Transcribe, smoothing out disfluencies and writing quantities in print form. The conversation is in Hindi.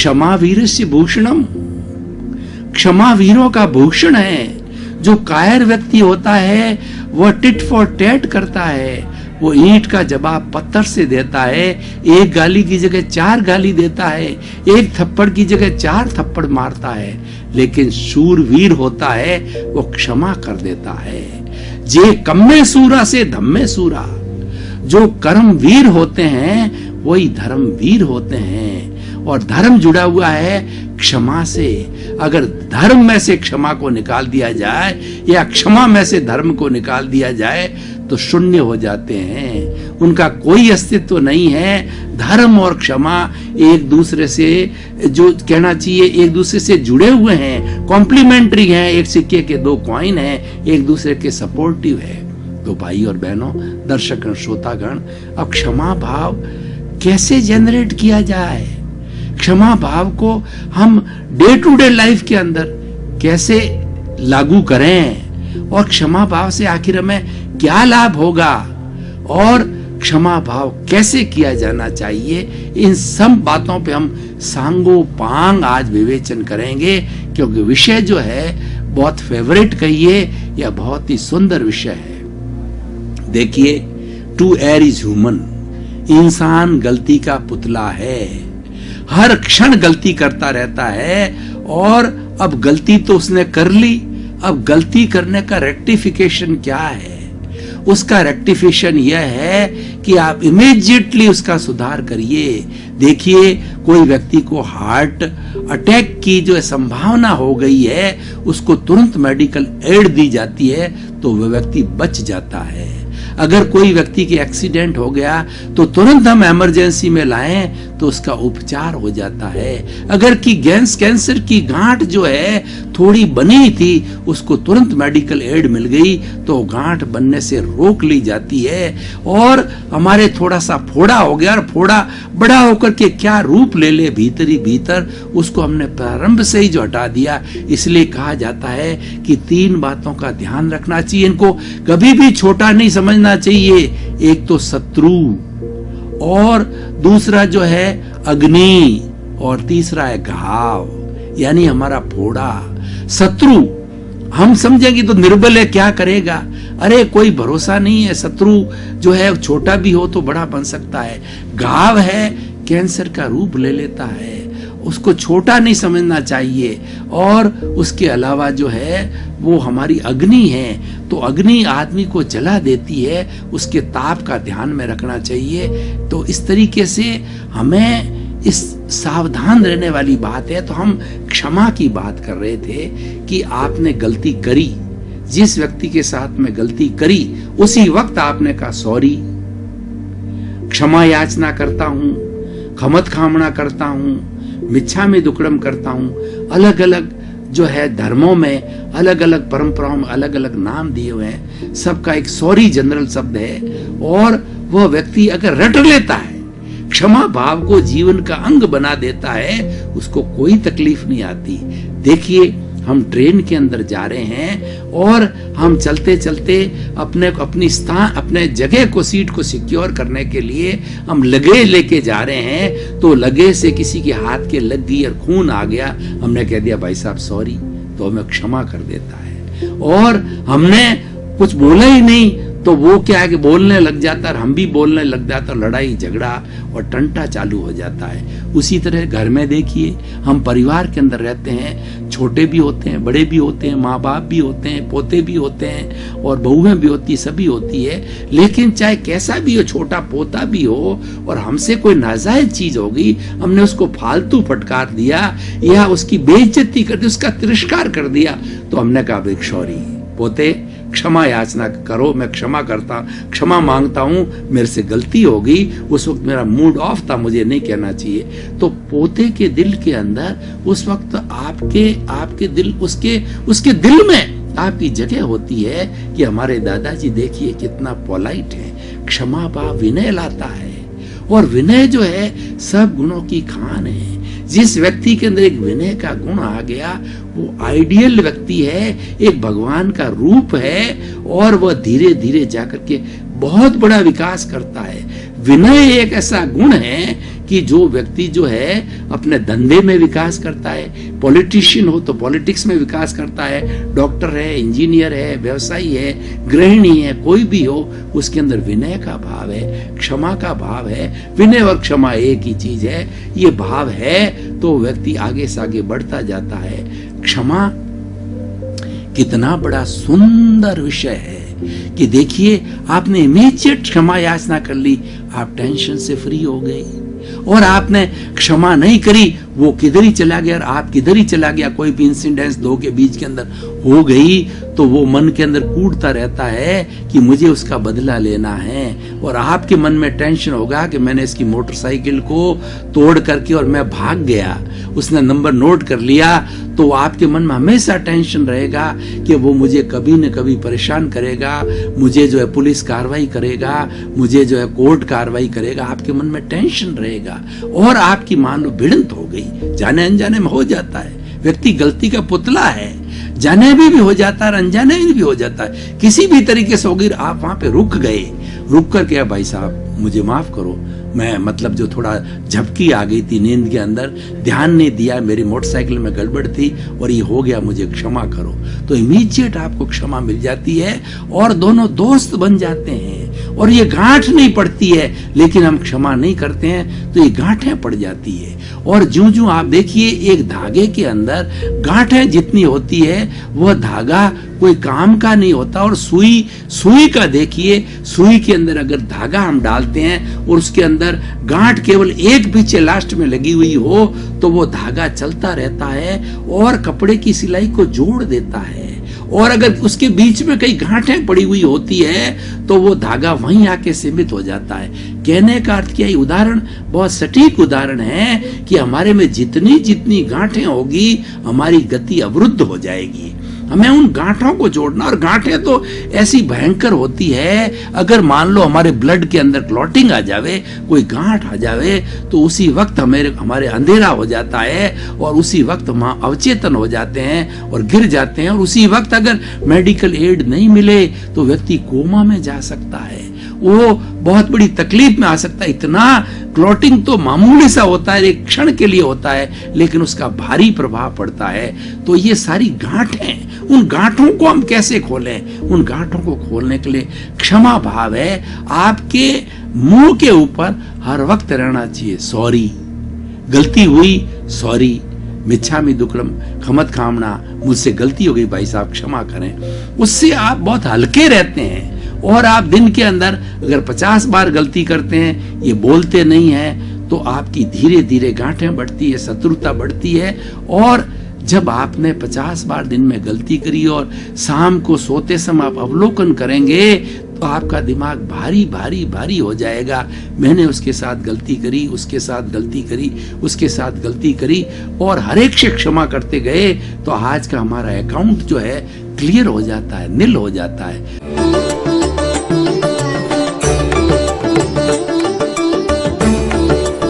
क्षमा वीरस्य भूषणम, क्षमा वीरों का भूषण है। जो कायर व्यक्ति होता है वह टिट फॉर टैट करता है, वो ईंट का जवाब पत्थर से देता है, एक गाली की जगह 4 गाली देता है, एक थप्पड़ की जगह 4 थप्पड़ मारता है। लेकिन शूरवीर होता है वो क्षमा कर देता है। जे कम्मे सूरा से धम्मे सूरा, जो कर्मवीर होते हैं वही धर्मवीर होते हैं। और धर्म जुड़ा हुआ है क्षमा से। अगर धर्म में से क्षमा को निकाल दिया जाए या क्षमा में से धर्म को निकाल दिया जाए तो शून्य हो जाते हैं, उनका कोई अस्तित्व नहीं है। धर्म और क्षमा एक दूसरे से, जो कहना चाहिए, एक दूसरे से जुड़े हुए हैं, कॉम्प्लीमेंट्री हैं, एक सिक्के के 2 कॉइन हैं, एक दूसरे के सपोर्टिव है। तो भाई और बहनों, दर्शक श्रोतागण, अब क्षमा भाव कैसे जनरेट किया जाए, क्षमा भाव को हम डे टू डे लाइफ के अंदर कैसे लागू करें, और क्षमा भाव से आखिर हमें क्या लाभ होगा, और क्षमा भाव कैसे किया जाना चाहिए, इन सब बातों पे हम सांगो पांग आज विवेचन करेंगे। क्योंकि विषय जो है बहुत फेवरेट कहिए या बहुत ही सुंदर विषय है। देखिए, टू एयर इज ह्यूमन, इंसान गलती का पुतला है, हर क्षण गलती करता रहता है। और अब गलती तो उसने कर ली, अब गलती करने का रेक्टिफिकेशन क्या है? उसका रेक्टिफिकेशन यह है कि आप इमीडिएटली उसका सुधार करिए। देखिए, कोई व्यक्ति को हार्ट अटैक की जो संभावना हो गई है, उसको तुरंत मेडिकल एड दी जाती है तो वह व्यक्ति बच जाता है। अगर कोई व्यक्ति के एक्सीडेंट हो गया तो तुरंत हम इमरजेंसी में लाएं तो उसका उपचार हो जाता है। अगर की कैंसर की गांठ जो है थोड़ी बनी थी, उसको तुरंत मेडिकल एड मिल गई तो गांठ बनने से रोक ली जाती है। और हमारे थोड़ा सा फोड़ा हो गया, और फोड़ा बड़ा होकर के क्या रूप ले ले भीतरी भीतर, उसको हमने प्रारंभ से ही जो हटा दिया। इसलिए कहा जाता है कि 3 बातों का ध्यान रखना चाहिए, इनको कभी भी छोटा नहीं समझना चाहिए। एक तो शत्रु, और दूसरा जो है अग्नि, और तीसरा है घाव, यानी हमारा फोड़ा। शत्रु हम समझेंगे तो निर्बल है, क्या करेगा, अरे कोई भरोसा नहीं है। शत्रु जो है छोटा भी हो तो बड़ा बन सकता है। घाव है, कैंसर का रूप ले लेता है, उसको छोटा नहीं समझना चाहिए। और उसके अलावा जो है वो हमारी अग्नि है, तो अग्नि आदमी को जला देती है, उसके ताप का ध्यान में रखना चाहिए। तो इस तरीके से हमें इस सावधान रहने वाली बात है। तो हम क्षमा की बात कर रहे थे कि आपने गलती करी, जिस व्यक्ति के साथ में गलती करी उसी वक्त आपने कहा सॉरी, क्षमा याचना करता हूं, खमत खामना करता हूं, मिच्छामि दुक्कडम करता हूं। अलग अलग जो है धर्मों में, अलग अलग परंपराओं में अलग अलग नाम दिए हुए हैं, सबका एक सॉरी जनरल शब्द है। और वह व्यक्ति अगर रट लेता है, क्षमा भाव को जीवन का अंग बना देता है, उसको कोई तकलीफ नहीं आती। देखिए, हम ट्रेन के अंदर जा रहे हैं और हम चलते चलते अपने जगह को, सीट को सिक्योर करने के लिए हम लगेज लेके जा रहे हैं, तो लगेज से किसी के हाथ के लग गई और खून आ गया, हमने कह दिया भाई साहब सॉरी, तो हमें क्षमा कर देता है। और हमने कुछ बोला ही नहीं तो वो क्या है कि बोलने लग जाता है, हम भी बोलने लग जाता है, लड़ाई झगड़ा और टंटा चालू हो जाता है। उसी तरह घर में देखिए, हम परिवार के अंदर रहते हैं, छोटे भी होते हैं, बड़े भी होते हैं, माँ बाप भी होते हैं, पोते भी होते हैं, और बहुएं भी होती, सभी होती है। लेकिन चाहे कैसा भी हो, छोटा पोता भी हो, और हमसे कोई नाजायज चीज हो गई, हमने उसको फालतू फटकार दिया या उसकी बेइज्जती कर दी, उसका तिरस्कार कर दिया, तो हमने कहा भाई सॉरी पोते, क्षमा याचना करो, मैं क्षमा मांगता हूं, मेरे से गलती हो गई, उस वक्त मेरा मूड ऑफ था, मुझे नहीं कहना चाहिए। तो पोते के दिल के अंदर उस वक्त आपके दिल, उसके दिल में आपकी जगह होती है कि हमारे दादाजी देखिए कितना पोलाइट है, क्षमा भाव विनय लाता है। और विनय जो है सब गुणों की खान है। जिस व्यक्ति के अंदर एक विनय का गुण आ गया, वो आइडियल व्यक्ति है, एक भगवान का रूप है, और वह धीरे धीरे जाकर के बहुत बड़ा विकास करता है। विनय एक ऐसा गुण है जबकि जो व्यक्ति जो है अपने धंधे में विकास करता है, पॉलिटिशियन हो तो पॉलिटिक्स में विकास करता है, डॉक्टर है, इंजीनियर है, व्यवसायी है, गृहिणी है, कोई भी हो, उसके अंदर विनय का भाव है, क्षमा का भाव है। विनय और क्षमा एक ही चीज है। ये भाव है तो व्यक्ति आगे से आगे बढ़ता जाता है। क्षमा कितना बड़ा सुंदर विषय है कि देखिए, आपने इमीडिएट क्षमा याचना कर ली, आप टेंशन से फ्री हो गए। और आपने क्षमा नहीं करी, वो किधर ही चला गया और आप किधर ही चला गया, कोई भी इंसिडेंस दो के बीच के अंदर हो गई, तो वो मन के अंदर कूदता रहता है कि मुझे उसका बदला लेना है। और आपके मन में टेंशन होगा कि मैंने इसकी मोटरसाइकिल को तोड़ करके और मैं भाग गया, उसने नंबर नोट कर लिया, तो आपके मन में हमेशा टेंशन रहेगा कि वो मुझे कभी न कभी परेशान करेगा, मुझे जो है पुलिस कार्रवाई करेगा, मुझे जो है कोर्ट कार्रवाई करेगा। आपके मन में टेंशन रहेगा और आपकी मान लो भिड़ंत हो गई, जाने अनजाने में हो जाता है। व्यक्ति गलती का पुतला है, जाने भी हो जाता है, अनजाने भी हो जाता है, किसी भी तरीके से हो गई। आप वहां पे रुक गए, रुक कर के भाई साहब मुझे माफ करो, मैं मतलब जो थोड़ा झपकी आ गई थी नींद के अंदर, ध्यान नहीं दिया, मेरी मोटरसाइकिल में गड़बड़ थी और ये हो गया, मुझे क्षमा करो। तो इमीडिएट आपको क्षमा मिल जाती है और दोनों दोस्त बन जाते हैं। और ये गांठ नहीं पड़ती है, लेकिन हम क्षमा नहीं करते हैं तो ये गांठें पड़ जाती है। और ज्यों-ज्यों आप देखिए, एक धागे के अंदर गांठें जितनी होती है वह धागा कोई काम का नहीं होता। और सुई का देखिए, सुई के अंदर अगर धागा हम डालते हैं और उसके अंदर गांठ केवल एक पीछे लास्ट में लगी हुई हो तो वो धागा चलता रहता है और कपड़े की सिलाई को जोड़ देता है। और अगर उसके बीच में कई गांठें पड़ी हुई होती है तो वो धागा वहीं आके सीमित हो जाता है। कहने का अर्थ क्या, उदाहरण बहुत सटीक उदाहरण है कि हमारे में जितनी जितनी गांठें होगी हमारी गति अवरुद्ध हो जाएगी। हमें उन गांठों को जोड़ना, और गांठें तो ऐसी भयंकर होती है, अगर मान लो हमारे ब्लड के अंदर क्लॉटिंग आ जावे, कोई गांठ आ जावे, तो उसी वक्त हमारे अंधेरा हो जाता है और उसी वक्त हम अवचेतन हो जाते हैं और गिर जाते हैं। और उसी वक्त अगर मेडिकल एड नहीं मिले तो व्यक्ति कोमा में जा सकता है, वो बहुत बड़ी तकलीफ में आ सकता है। इतना क्लॉटिंग तो मामूली सा होता है, एक क्षण के लिए होता है, लेकिन उसका भारी प्रभाव पड़ता है। तो ये सारी गांठें, उन गांठों को हम कैसे खोलें? उन गांठों को खोलने के लिए क्षमा भाव है। आपके मुंह के ऊपर हर वक्त रहना चाहिए सॉरी, गलती हुई सॉरी, मिच्छामि दुक्कडम, खमत खामना, मुझसे गलती हो गई भाई साहब क्षमा करें। उससे आप बहुत हल्के रहते हैं। और आप दिन के अंदर अगर 50 बार गलती करते हैं, ये बोलते नहीं है, तो आपकी धीरे धीरे गांठें बढ़ती है, शत्रुता बढ़ती है। और जब आपने 50 बार दिन में गलती करी और शाम को सोते समय आप अवलोकन करेंगे तो आपका दिमाग भारी भारी भारी हो जाएगा। मैंने उसके साथ गलती करी, उसके साथ गलती करी, उसके साथ गलती करी, और हर एक से क्षमा करते गए तो आज का हमारा अकाउंट जो है क्लियर हो जाता है, नील हो जाता है।